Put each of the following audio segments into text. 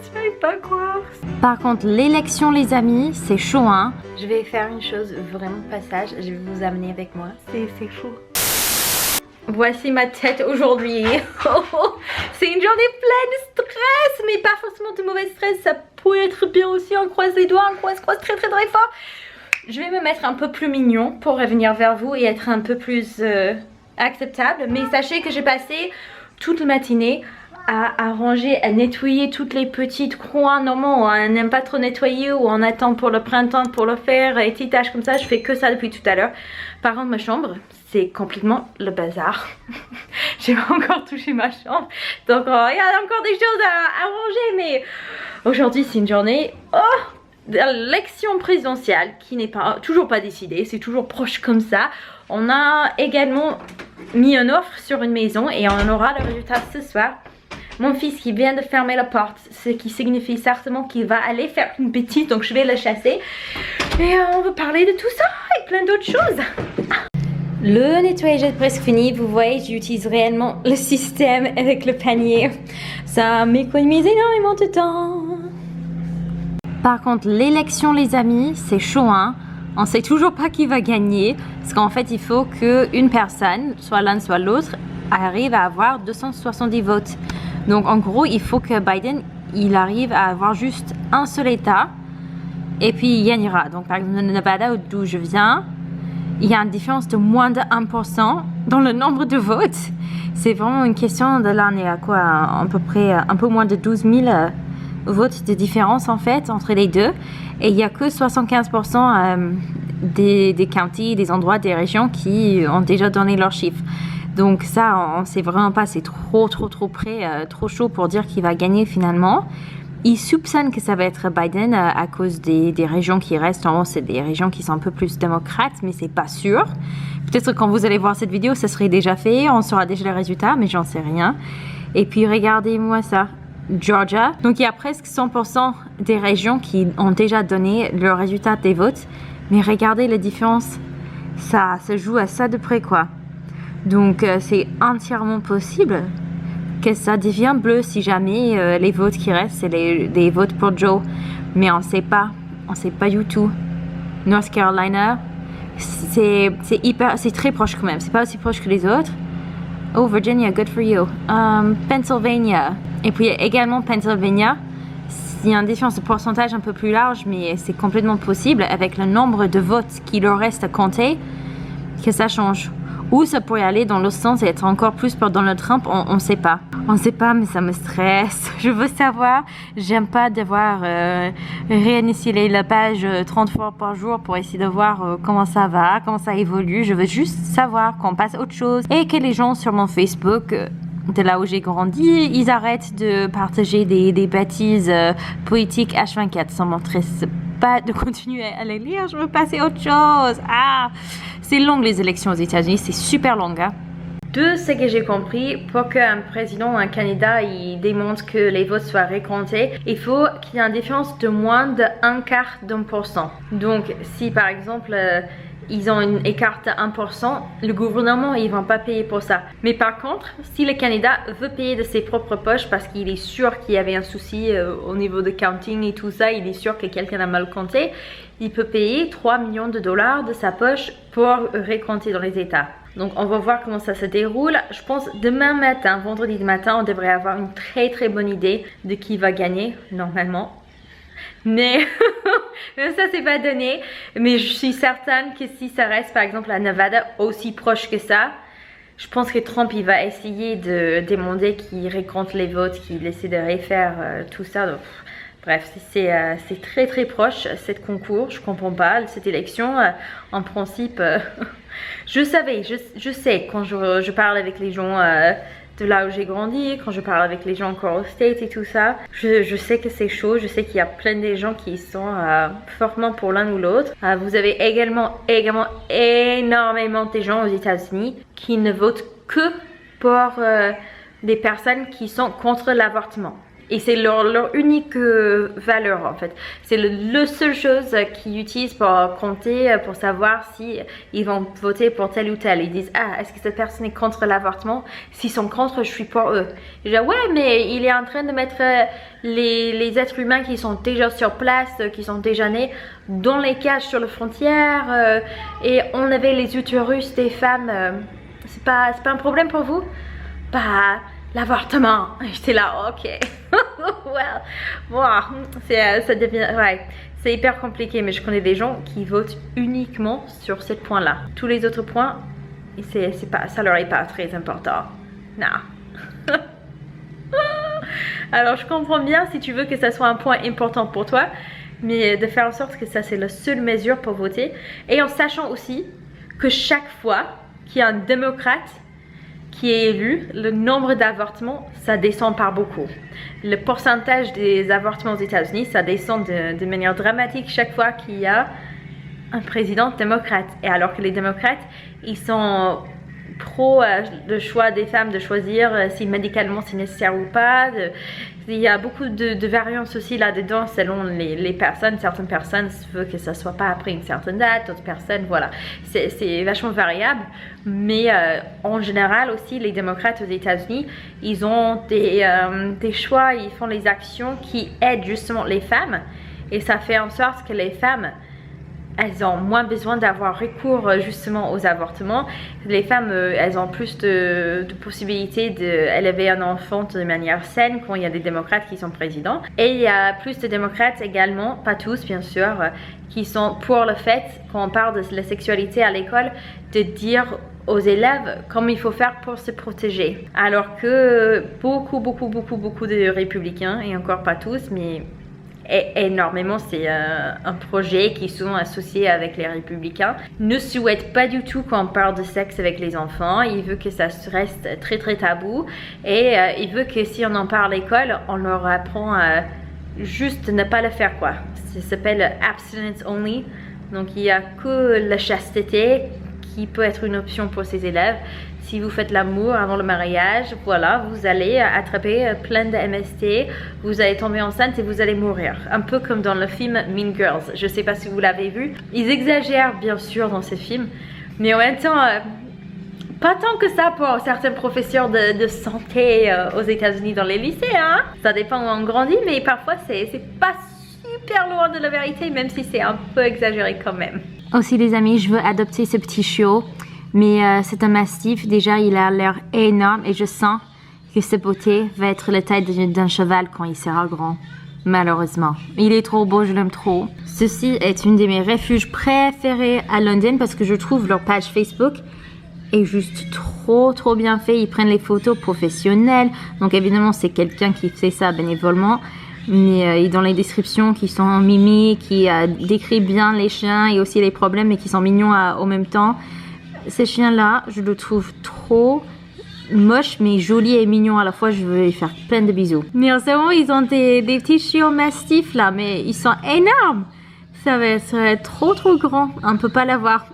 tu vas pas croire. Par contre, l'élection, les amis, c'est chaud, hein. Je vais faire une chose vraiment pas sage. Je vais vous amener avec moi. C'est fou. Voici ma tête aujourd'hui. C'est une journée pleine de stress, mais pas forcément de mauvais stress. Ça pourrait être bien aussi. On croise les doigts, on croise très fort. Je vais me mettre un peu plus mignon pour revenir vers vous et être un peu plus acceptable. Mais sachez que j'ai passé toute la matinée à ranger, à nettoyer toutes les petites coins. Normalement on n'aime pas trop nettoyer ou on attend pour le printemps pour le faire, et petites tâches comme ça. Je fais que ça depuis tout à l'heure. Par contre ma chambre, c'est complètement le bazar. J'ai pas encore touché ma chambre, donc il y a encore des choses à ranger. Mais aujourd'hui c'est une journée d'élection présidentielle qui n'est toujours pas décidée. C'est toujours proche comme ça. On a également mis une offre sur une maison et on aura le résultat ce soir. Mon fils qui vient de fermer la porte, ce qui signifie certainement qu'il va aller faire une bêtise, donc je vais le chasser. Et on va parler de tout ça et plein d'autres choses. Le nettoyage est presque fini. Vous voyez, j'utilise réellement le système avec le panier. Ça m'économise énormément de temps. Par contre, l'élection, les amis, c'est chaud, hein. On sait toujours pas qui va gagner. Parce qu'en fait, il faut qu'une personne, soit l'un soit l'autre, arrive à avoir 270 votes. Donc en gros, il faut que Biden, il arrive à avoir juste un seul état. Et puis il gagnera. Donc par exemple, le Nevada, d'où je viens, il y a une différence de moins de 1% dans le nombre de votes. C'est vraiment une question de l'année à quoi, à peu près un peu moins de 12 000 votes de différence en fait entre les deux. Et il n'y a que 75% des counties, des endroits, des régions qui ont déjà donné leurs chiffres. Donc ça, on ne sait vraiment pas, c'est trop près, trop chaud pour dire qu'il va gagner finalement. Ils soupçonnent que ça va être Biden à cause des régions qui restent. En haut, c'est des régions qui sont un peu plus démocrates, mais c'est pas sûr. Peut-être quand vous allez voir cette vidéo, ça serait déjà fait, on saura déjà les résultats, mais j'en sais rien. Et puis regardez-moi ça, Georgia. Donc il y a presque 100% des régions qui ont déjà donné le résultat des votes. Mais regardez la différence, ça se joue à ça de près quoi. Donc c'est entièrement possible que ça devienne bleu si jamais les votes qui restent c'est les votes pour Joe. Mais on sait pas du tout. North Carolina, c'est très proche quand même, c'est pas aussi proche que les autres. Oh Virginia, good for you. Pennsylvania, et puis également Pennsylvania, il y a une différence de pourcentage un peu plus large, mais c'est complètement possible avec le nombre de votes qui leur reste à compter que ça change. Ou ça pourrait aller dans l'autre sens et être encore plus pour Donald Trump, on ne sait pas. On ne sait pas, mais ça me stresse. Je veux savoir. J'aime pas devoir réinitier la page 30 fois par jour pour essayer de voir comment ça va, comment ça évolue. Je veux juste savoir qu'on passe à autre chose. Et que les gens sur mon Facebook, de là où j'ai grandi, ils arrêtent de partager des bêtises politiques H24. Ça m'intéresse pas de continuer à les lire. Je veux passer à autre chose. C'est long les élections aux États-Unis, c'est super long. Hein? De ce que j'ai compris, pour qu'un président ou un candidat il démontre que les votes soient récomptés, il faut qu'il y ait une différence de moins de 1/4%. Donc si par exemple ils ont une écart de 1%, le gouvernement ils vont pas payer pour ça. Mais par contre, si le candidat veut payer de ses propres poches parce qu'il est sûr qu'il y avait un souci au niveau de counting et tout ça, il est sûr que quelqu'un a mal compté, il peut payer 3 millions de dollars de sa poche pour récompter dans les États. Donc on va voir comment ça se déroule. Je pense demain matin, vendredi matin, on devrait avoir une très bonne idée de qui va gagner normalement. Mais même ça c'est pas donné. Mais je suis certaine que si ça reste par exemple à Nevada aussi proche que ça, je pense que Trump il va essayer de demander qu'il récompte les votes, qu'il essaie de refaire tout ça. Donc, bref, c'est très proche cette concours. Je comprends pas cette élection. En principe, je sais quand je parle avec les gens de là où j'ai grandi, quand je parle avec les gens encore aux States et tout ça, je sais que c'est chaud, je sais qu'il y a plein de gens qui sont fortement pour l'un ou l'autre. Vous avez également énormément de gens aux États-Unis qui ne votent que pour des personnes qui sont contre l'avortement. Et c'est leur unique valeur en fait. C'est le seule chose qu'ils utilisent pour compter, pour savoir si ils vont voter pour tel ou tel. Ils disent, ah, est-ce que cette personne est contre l'avortement? S'ils sont contre, je suis pour eux. Je dis, ouais, mais il est en train de mettre les êtres humains qui sont déjà sur place, qui sont déjà nés, dans les cages sur la frontière et enlever les utérus des femmes. C'est pas un problème pour vous? Bah, l'avortement. J'étais là, ok. Well, wow. Ça devient, ouais, c'est hyper compliqué, mais je connais des gens qui votent uniquement sur ce point-là. Tous les autres points, ça leur est pas très important. Non. Alors, je comprends bien si tu veux que ça soit un point important pour toi, mais de faire en sorte que ça, c'est la seule mesure pour voter. Et en sachant aussi que chaque fois qu'il y a un démocrate qui est élu, le nombre d'avortements, ça descend par beaucoup. Le pourcentage des avortements aux États-Unis, ça descend de manière dramatique chaque fois qu'il y a un président démocrate. Et alors que les démocrates, ils sont pro le choix des femmes de choisir si médicalement c'est nécessaire ou pas. Il y a beaucoup de variances aussi là-dedans selon les personnes. Certaines personnes veulent que ça soit pas après une certaine date, d'autres personnes, voilà. C'est vachement variable. Mais en général aussi, les démocrates aux États-Unis, ils ont des choix, ils font les actions qui aident justement les femmes. Et ça fait en sorte que les femmes, elles ont moins besoin d'avoir recours justement aux avortements. Les femmes, elles ont plus de possibilités d'élever un enfant de manière saine quand il y a des démocrates qui sont présidents. Et il y a plus de démocrates également, pas tous bien sûr, qui sont pour le fait, quand on parle de la sexualité à l'école, de dire aux élèves comment il faut faire pour se protéger. Alors que beaucoup de républicains, et encore pas tous, mais énormément, c'est un projet qui est souvent associé avec les républicains, ne souhaite pas du tout qu'on parle de sexe avec les enfants. Il veut que ça reste très tabou et il veut que si on en parle à l'école, on leur apprend juste ne pas le faire quoi. Ça s'appelle abstinence only, donc il n'y a que la chasteté qui peut être une option pour ces élèves. Si vous faites l'amour avant le mariage, voilà, vous allez attraper plein de MST, vous allez tomber enceinte et vous allez mourir. Un peu comme dans le film Mean Girls. Je ne sais pas si vous l'avez vu. Ils exagèrent bien sûr dans ce film, mais en même temps, pas tant que ça pour certains professeurs de santé aux États-Unis dans les lycées. Hein? Ça dépend où on grandit, mais parfois c'est pas super loin de la vérité, même si c'est un peu exagéré quand même. Aussi les amis, je veux adopter ce petit chiot. Mais c'est un mastif, déjà il a l'air énorme et je sens que sa beauté va être la taille d'un cheval quand il sera grand. Malheureusement. Il est trop beau, je l'aime trop. Ceci est une de mes refuges préférés à London parce que je trouve leur page Facebook est juste trop bien fait. Ils prennent les photos professionnelles. Donc évidemment c'est quelqu'un qui fait ça bénévolement. Mais dans les descriptions qui sont mimiques, qui décrit bien les chiens et aussi les problèmes et qui sont mignons au même temps. Ces chiens-là, je le trouve trop moche mais joli et mignon à la fois. Je veux lui faire plein de bisous. Mais en ce moment, ils ont des petits chiots mastifs là, mais ils sont énormes. Ça va être trop grand. On ne peut pas l'avoir.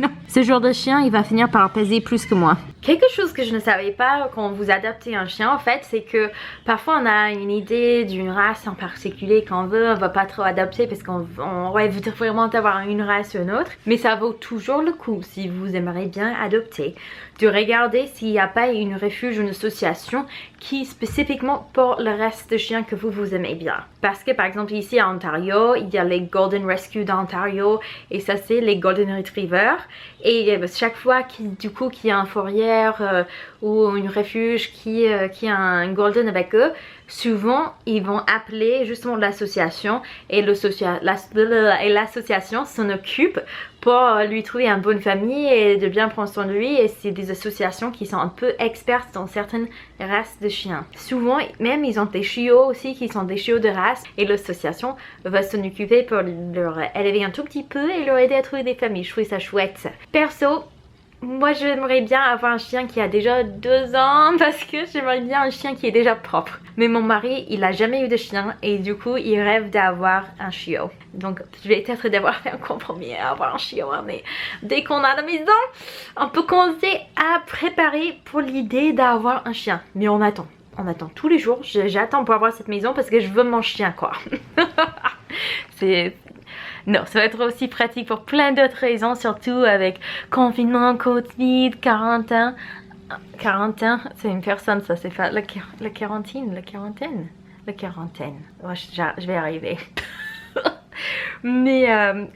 Non. Ce genre de chien, il va finir par peser plus que moi. Quelque chose que je ne savais pas quand vous adoptez un chien en fait, c'est que parfois on a une idée d'une race en particulier qu'on veut, on va pas trop adopter parce qu'on rêve vraiment d'avoir une race ou une autre. Mais ça vaut toujours le coup si vous aimeriez bien adopter, de regarder s'il n'y a pas une refuge ou une association qui est spécifiquement pour le reste de chiens que vous aimez bien. Parce que par exemple ici à Ontario, il y a les Golden Rescue d'Ontario et ça c'est les Golden Retrievers. Et chaque fois qu'il y a un fourrière ou une refuge qui a un golden avec eux, souvent ils vont appeler justement l'association et l'association s'en occupe pour lui trouver une bonne famille et de bien prendre soin de lui. Et c'est des associations qui sont un peu expertes dans certaines races de chiens. Souvent même ils ont des chiots aussi qui sont des chiots de race et l'association va s'en occuper pour leur élever un tout petit peu et leur aider à trouver des familles. Je trouve ça chouette. Perso, moi j'aimerais bien avoir un chien qui a déjà 2 ans parce que j'aimerais bien un chien qui est déjà propre. Mais mon mari il a jamais eu de chien et du coup il rêve d'avoir un chiot. Donc je vais peut-être devoir faire un compromis à avoir un chiot, hein, mais dès qu'on a la maison on peut commencer à préparer pour l'idée d'avoir un chien. Mais on attend. on attend tous les jours. J'attends pour avoir cette maison parce que je veux mon chien quoi. Non, ça va être aussi pratique pour plein d'autres raisons, surtout avec confinement, Covid, quarantaine. Quarantaine, c'est une personne, ça c'est pas la quarantaine. Ouais, je vais arriver. Mais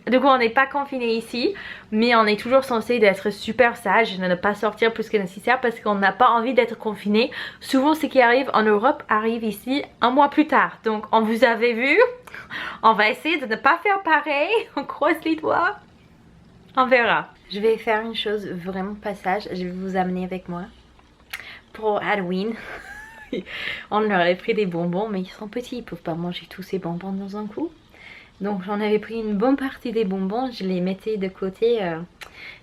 du coup on n'est pas confiné ici, mais on est toujours censé d'être super sage et de ne pas sortir plus que nécessaire parce qu'on n'a pas envie d'être confiné. Souvent ce qui arrive en Europe arrive ici un mois plus tard. Donc on vous avait vu, on va essayer de ne pas faire pareil, on croise les doigts, on verra. Je vais faire une chose vraiment pas sage, je vais vous amener avec moi pour Halloween. On leur a pris des bonbons mais ils sont petits, ils peuvent pas manger tous ces bonbons dans un coup. Donc j'en avais pris une bonne partie des bonbons, je les mettais de côté,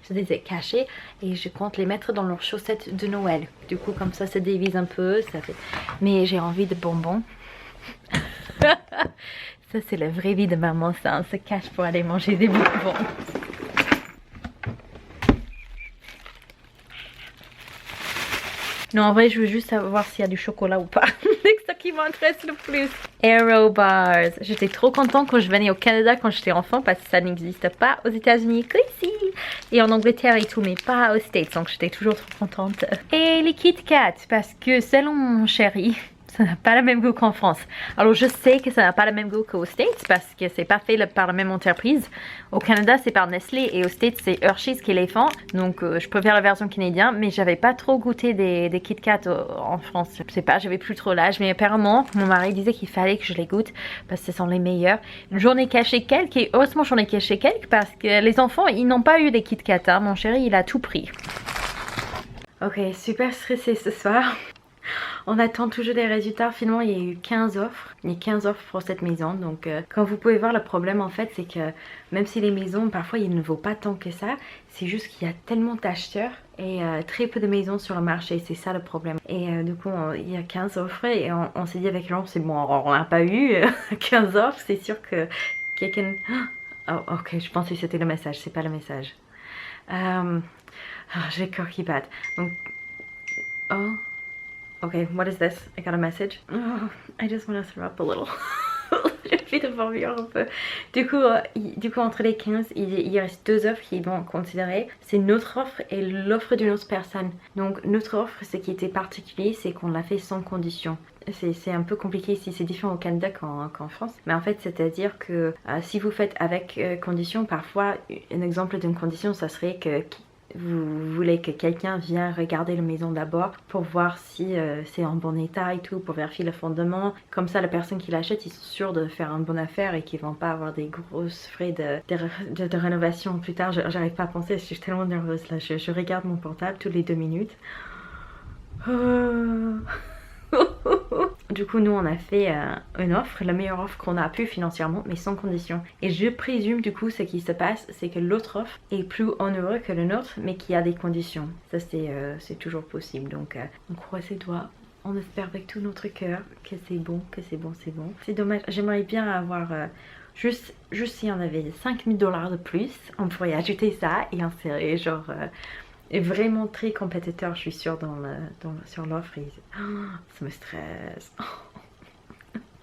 je les ai cachés et je compte les mettre dans leurs chaussettes de Noël. Du coup comme ça dévise un peu, ça fait... Mais j'ai envie de bonbons. Ça c'est la vraie vie de maman, ça, on se cache pour aller manger des bonbons. Non, en vrai, je veux juste savoir s'il y a du chocolat ou pas. C'est ça qui m'intéresse le plus. Aero Bars. J'étais trop contente quand je venais au Canada quand j'étais enfant parce que ça n'existe pas aux États-Unis qu'ici. Et en Angleterre et tout, mais pas aux States. Donc j'étais toujours trop contente. Et les Kit Kat, parce que selon mon chéri, ça n'a pas le même goût qu'en France. Alors je sais que ça n'a pas le même goût qu'aux States parce que c'est pas fait par la même entreprise. Au Canada c'est par Nestlé et aux States c'est Hershey's qui les font. Donc je peux faire la version canadienne, mais j'avais pas trop goûté des Kit Kat en France. Je sais pas, j'avais plus trop l'âge, mais apparemment mon mari disait qu'il fallait que je les goûte parce que ce sont les meilleurs. J'en ai caché quelques et heureusement j'en ai caché quelques parce que les enfants ils n'ont pas eu des Kit Kat. Hein. Mon chéri il a tout pris. Ok, super stressée ce soir. On attend toujours des résultats. Finalement il y a eu 15 offres. Il y a 15 offres pour cette maison. Donc comme vous pouvez voir, le problème en fait c'est que même si les maisons parfois il ne vaut pas tant que ça, c'est juste qu'il y a tellement d'acheteurs et très peu de maisons sur le marché. C'est ça le problème. Et du coup il y a 15 offres et on s'est dit avec Jean, c'est bon, on n'a pas eu 15 offres. C'est sûr que quelqu'un... Oh ok, je pensais que c'était le message, c'est pas le message. J'ai le cœur qui bat. Donc... Oh... Okay, what is this? I got a message. Oh, I just want to throw up a little. J'ai envie de vomir un peu. Du coup, entre les 15, il reste 2 offres qui vont considérer. C'est notre offre et l'offre d'une autre personne. Donc notre offre, ce qui était particulier, c'est qu'on l'a fait sans condition. C'est un peu compliqué ici, c'est différent au Canada qu'en France. Mais en fait, c'est-à-dire que si vous faites avec condition, parfois, un exemple d'une condition, ça serait que... Vous voulez que quelqu'un vienne regarder la maison d'abord pour voir si c'est en bon état et tout, pour vérifier le fondement. Comme ça, la personne qui l'achète, ils sont sûrs de faire une bonne affaire et qu'ils vont pas avoir des grosses frais de rénovation plus tard. J'arrive pas à penser, je suis tellement nerveuse là. Je regarde mon portable toutes les 2 minutes. Du coup nous on a fait une offre, la meilleure offre qu'on a pu financièrement mais sans condition. Et je présume du coup ce qui se passe c'est que l'autre offre est plus onéreux que le nôtre mais qui a des conditions. Ça c'est toujours possible, donc on croise les doigts. On espère avec tout notre cœur que c'est bon, que c'est bon, c'est bon. C'est dommage, j'aimerais bien avoir juste si on avait 5000 $ de plus, on pourrait ajouter ça et on serait genre... est vraiment très compétiteur, je suis sûre, sur l'offre. Ça me stresse.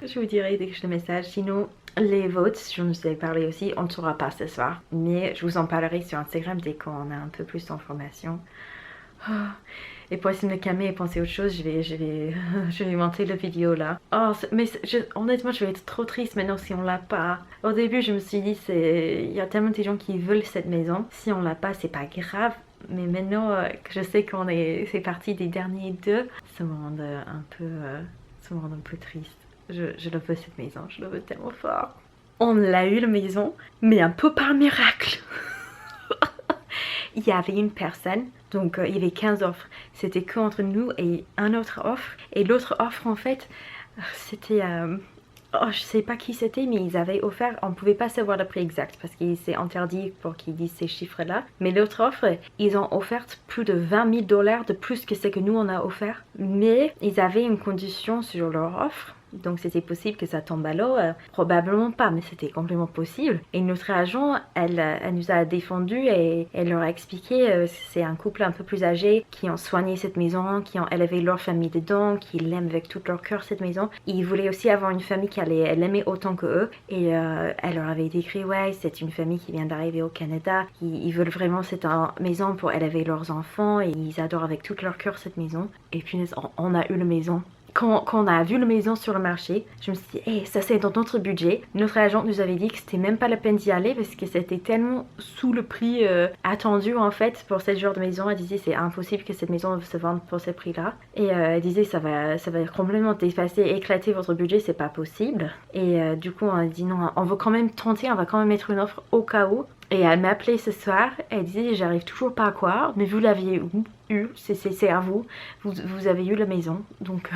Je vous dirai dès que j'ai le message. Sinon, les votes, je vous ai parlé aussi, on ne saura pas ce soir. Mais je vous en parlerai sur Instagram dès qu'on a un peu plus d'informations. Et pour essayer de me calmer et penser à autre chose, je vais monter la vidéo là. Oh, mais honnêtement, je vais être trop triste maintenant si on l'a pas. Au début, je me suis dit, il y a tellement de gens qui veulent cette maison. Si on l'a pas, c'est pas grave. Mais maintenant que je sais qu'on c'est parti des derniers 2, ça me rend un peu triste. Je le veux cette maison, je le veux tellement fort. On l'a eu la maison, mais un peu par miracle. Il y avait une personne, donc il y avait 15 offres. C'était que entre nous et un autre offre. Et l'autre offre en fait, c'était... Oh, je sais pas qui c'était, mais ils avaient offert, on pouvait pas savoir le prix exact parce qu'il s'est interdit pour qu'ils disent ces chiffres là. Mais l'autre offre, ils ont offert plus de 20 000 $ de plus que ce que nous on a offert. Mais ils avaient une condition sur leur offre. Donc c'était possible que ça tombe à l'eau, probablement pas, mais c'était complètement possible. Et notre agent, elle nous a défendu et elle leur a expliqué, c'est un couple un peu plus âgé qui ont soigné cette maison, qui ont élevé leur famille dedans, qui l'aiment avec tout leur cœur cette maison. Ils voulaient aussi avoir une famille qui allait l'aimer autant que eux. Et elle leur avait décrit, ouais, c'est une famille qui vient d'arriver au Canada. Ils veulent vraiment cette maison pour élever leurs enfants et ils adorent avec tout leur cœur cette maison. Et puis on a eu la maison. Quand on a vu la maison sur le marché, je me suis dit, hey, ça c'est dans notre budget. Notre agent nous avait dit que c'était même pas la peine d'y aller parce que c'était tellement sous le prix attendu en fait pour ce genre de maison. Elle disait c'est impossible que cette maison se vende pour ce prix-là. Et elle disait ça va complètement dépasser, éclater votre budget, c'est pas possible. Et du coup on a dit non, on va quand même tenter, on va quand même mettre une offre au cas où. Et elle m'a appelé ce soir, elle disait j'arrive toujours pas à croire, mais vous l'aviez eu, c'est à vous, vous avez eu la maison, donc...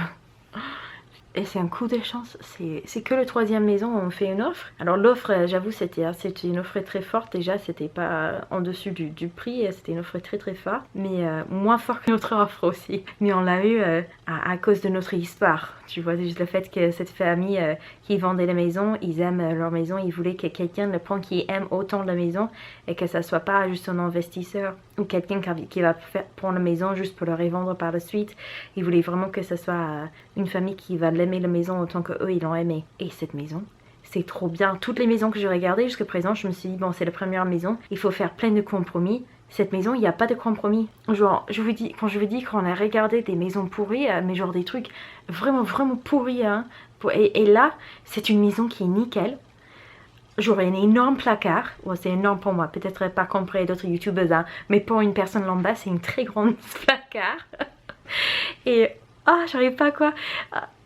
Et c'est un coup de chance, c'est que le 3e maison où on fait une offre. Alors l'offre, j'avoue, c'était une offre très forte déjà, c'était pas en dessus du prix, c'était une offre très forte, mais moins fort que notre offre aussi. Mais on l'a eu à cause de notre histoire, tu vois, juste le fait que cette famille qui vendait la maison, ils aiment leur maison, ils voulaient que quelqu'un le prenne qui aime autant la maison et que ça soit pas juste un investisseur ou quelqu'un qui va prendre la maison juste pour le revendre par la suite. Ils voulaient vraiment que ce soit une famille qui va l'aimer la maison autant que eux ils l'ont aimé. Et cette maison, c'est trop bien. Toutes les maisons que j'ai regardées jusqu'à présent, je me suis dit bon c'est la première maison, il faut faire plein de compromis. Cette maison, il n'y a pas de compromis. Genre, quand je vous dis qu'on a regardé des maisons pourries, mais genre des trucs vraiment pourris, hein. Et là, c'est une maison qui est nickel. J'aurais un énorme placard. Ouais, c'est énorme pour moi, peut-être pas comparé à d'autres youtubeuses, hein, mais pour une personne lambda, c'est une très grande placard. Et j'arrive pas à quoi.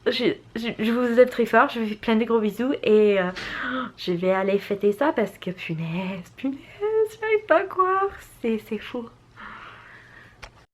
Je vous aime très fort, je vous fais plein de gros bisous et je vais aller fêter ça parce que punaise, j'arrive pas à croire, c'est fou.